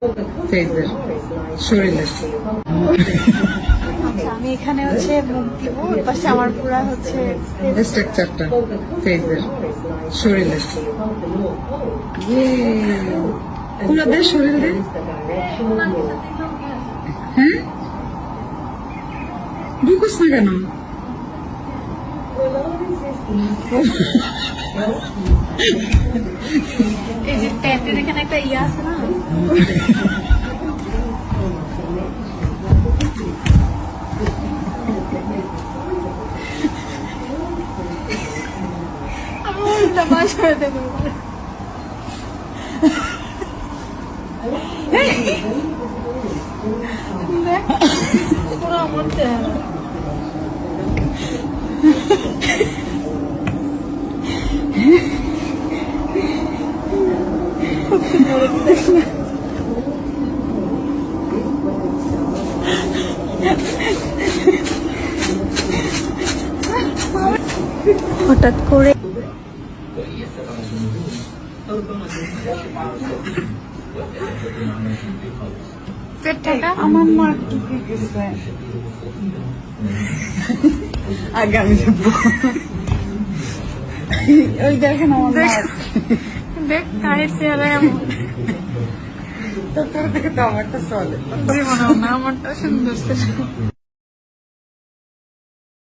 ফেজের শরীরের। আমি এখানে হচ্ছে মুখ দিব, ওর পাশে আমার পুরা হচ্ছে স্ট্রাকচারটা ফেজের শরীরের। পুরা দে শরীর দে। হ্যাঁ ঢুকুস না কেন? এই যে প্যান্টের এখানে একটা ইয়ে আছে না, আমি ওটা বাস করে দেবো। দেখ, পুরো আমার চেহারা। হঠাৎ করে আমার মা কি গেছে আগে আমি দেখবো। ওই দেখেন আমার মা, দেখ কায়ের চেহারা এমন। তোর দেখে তো আমারটা চলে। আমারটা সুন্দর ছিল।